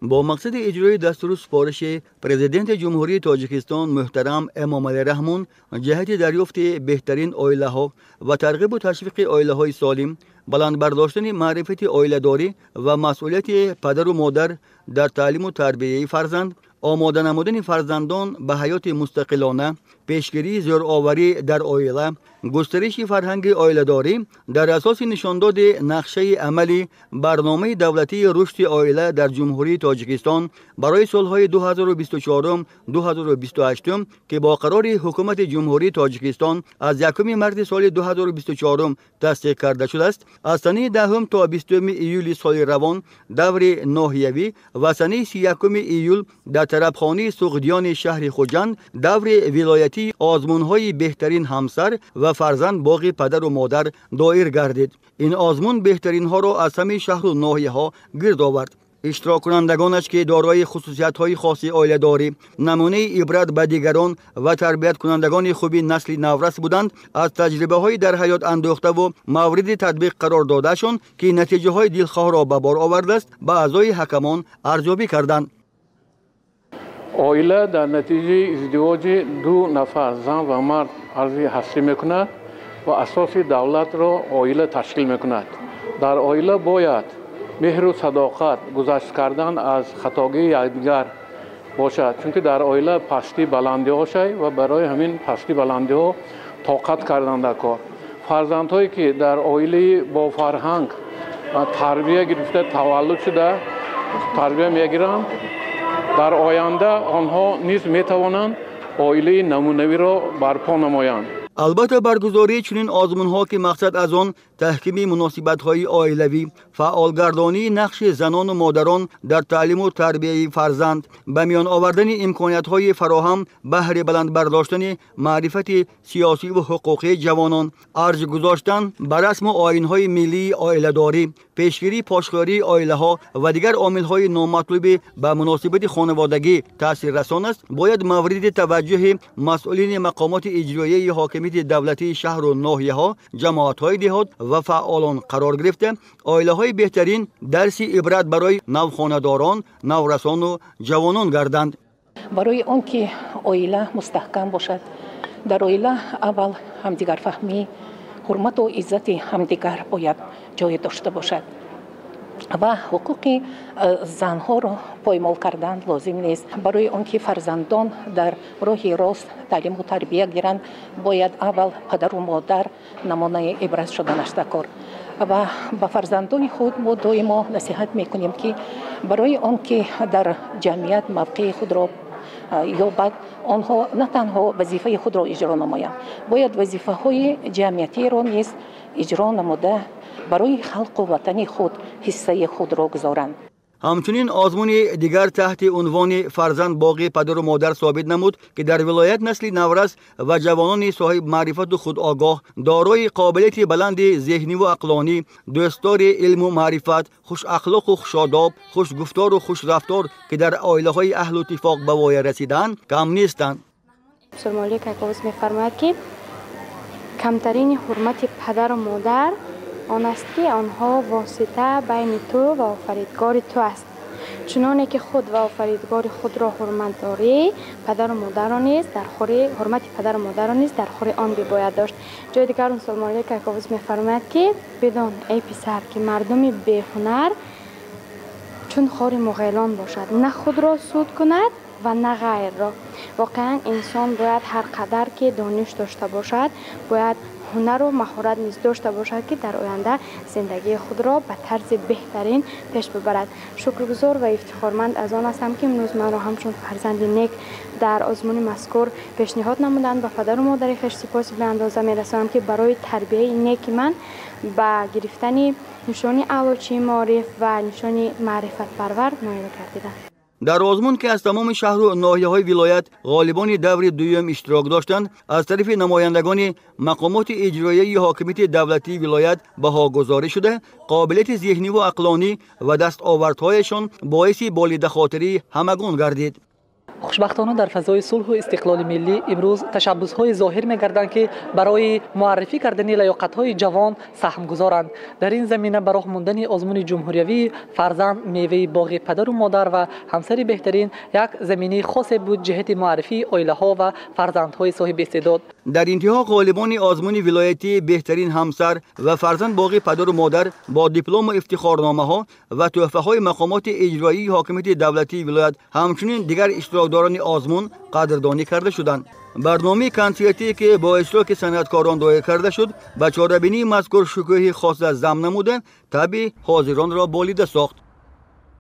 با مقصد اجرای دستور سفارش پرزیدنت جمهوری تاجیکستان محترم امامعلی رحمون جهت دریافت بهترین عائله ها و ترغیب و تشویق عائله های سالم، بلند برداشتن معرفت عائله داری و مسئولیت پدر و مادر در تعلیم و تربیه فرزند، آماده نمودن فرزندان به حیات مستقلانه، پیشگیری زورآوری در عائله، گسترش فرهنگ عائله‌داری در اساس نشانداد نقشه عملی برنامه دولتی رشد عائله در جمهوری تاجیکستان برای سالهای 2024-2028 که با قرار حکومت جمهوری تاجیکستان از 1 مارس سال 2024 تصدیق کرده شده است. از سنه 10 تا 20 ایول سال روان دور ناحیوی و سنه 31 ایول در طربخانه سوغدیان شهر خوجند دور ولایتی آزمون‌های بهترین همسر و فرزند باقی پدر و مادر دایر گردید. این آزمون بهترین ها را از همه شهر و ناحیه ها گرد آورد. اشتراک کنندگانش که دارای خصوصیت های خاص عائله داری، نمونه عبرت به دیگران و تربیت کنندگان خوبی نسل نورس بودند، از تجربه های در حیات اندوخته و مورد تطبیق قرار دادهشان که نتیجه های دلخواه را به بار آورده است، به اعضای حکمان ارزیابی کردند. عائله در نتیجه ازدواج 2 نفر زن و مرد عرض حاصل میکند و اساس دولت را عائله تشکیل میکند. در عائله باید مهر و صداقت، گذشت کردن از خطاگی یکدیگر باشد، چون که در عائله پستی بلندی ها شد و برای همین پستی بلندی ها طاقت کردن در کار. فرزندهایی که در عائله با فرهنگ و تربیت گرفته تولد شده تربیت میگیرند، در آینده آنها نیز میتوانند عائله نمونه‌ای را برپا نمایند. البته برگزاری چنین آزمون‌ها که مقصد از آن تحکیم مناسبت‌های عائلوی، فعالگردانی نقش زنان و مادران در تعلیم و تربیت فرزند، به میان آوردن امکانیت‌های فراهم بهر بلند برداشتن معرفت سیاسی و حقوقی جوانان، ارج گذاشتن بر رسم و آیین‌های ملی عائله‌داری، پیشگیری پاشخوری عائله‌ها و دیگر عامل‌های نامطلوب به مناسبت خانوادگی تأثیر رسان است، باید مورد توجه مسئولین مقامات اجرایی حاکمیت دولتی شهر و ناحیه‌ها، جماعت‌های دهات و فعالان قرار گرفته عائله‌های بهترین درس عبرت برای نوخانه‌داران، نورسان و جوانان گردند. برای آنکه عائله مستحکم باشد، در عائله اول همدیگر فهمی، حرمت و عزت همدیگر باید جای داشته باشد و حقوق زنها را پایمال کردن لازم نیست. برای آنکه فرزندان در راه راست تعلیم و تربیت گیرند، باید اول پدر و مادر نمونه عبرت شدنش کار و با فرزندان خود ما دائما نصیحت میکنیم که برای آنکه در جمعیت موقع خود را یابد، آنها نه تنها وظیفه خود را اجرا نمایند، باید وظیفه های جمعیتی را نیز اجرا نموده برای خلق و وطن خود حصه خود را گذارند. همچنین آزمون دیگر تحت عنوان فرزند باقی پدر و مادر ثابت نمود که در ولایت نسل نورس و جوانان صاحب معرفت و خودآگاه، دارای قابلیت بلند ذهنی و عقلانی، دوستدار علم و معرفت، خوش اخلاق و خوشاداب، خوش گفتار و خوش رفتار که در عائله های اهل و اتفاق به وای رسیدن کم نیستند. سلمالی کاکاوس می‌فرماید که کمترین حرمت پدر و مادر آن است که آنها واسطه بین تو و آفریدگار تو است. چنانه که خود و آفریدگار خود را حرمت داری، پدر و مادر را نیز در خور حرمت پدر و مادر را نیز در خور آن باید داشت. جای دیگر اون سلمالی کاکاوس می‌فرماید که بدان ای پسر که مردم بی هنر چون خار مغیلان باشد، نه خود را سود کند و نه غیر را. واقعا انسان باید هر قدر که دانش داشته باشد، باید هنر و مهارت نیز داشته باشد که در آینده زندگی خود را به طرز بهترین پیش ببرد. شکرگزار و افتخارمند از آن هستم که امروز من را همچون فرزند نیک در آزمون مذکور پیشنهاد نمودند. به پدر و مادر خویش سپاس به اندازه می‌رسانم که برای تربیت نیک من به گرفتن نشانی اعلاچی معارف و نشانی معرفت پرور نایل گردیدند. در آزمون که از تمام شهر و ناحیه‌های ولایت غالبان دور دوم اشتراک داشتند، از طرف نمایندگان مقامات اجرایی حاکمیت دولتی ولایت بهاگذاری شده قابلیت ذهنی و عقلانی و دستاوردهایشان باعث بالید خاطری همگان گردید. خوشبختانه در فضای صلح و استقلال ملی امروز تشبس‌های ظاهر می‌گردند که برای معرفی کردن لیاقت‌های جوان سهم گذارند. در این زمینه برای ماندن آزمون جمهوریوی فرزند میوه باغ پدر و مادر و همسر بهترین یک زمینه خاص بود جهت معرفی عائله‌ها و فرزندهای صاحب استعداد. در انتها غالبان آزمون ولایتی بهترین همسر و فرزند باغ پدر و مادر با دیپلم و افتخارنامه‌ها و تحفه‌های مقامات اجرایی حاکمیت دولتی ولایت همچنین دیگر اشتراکداران آزمون قدردانی کرده شدند. برنامه کنسرتی که با اشتراک صنعتکاران دایر کرده شد به چاره‌بینی مذکور شکوه خاص از زم نموده طبع حاضران را بالیده ساخت.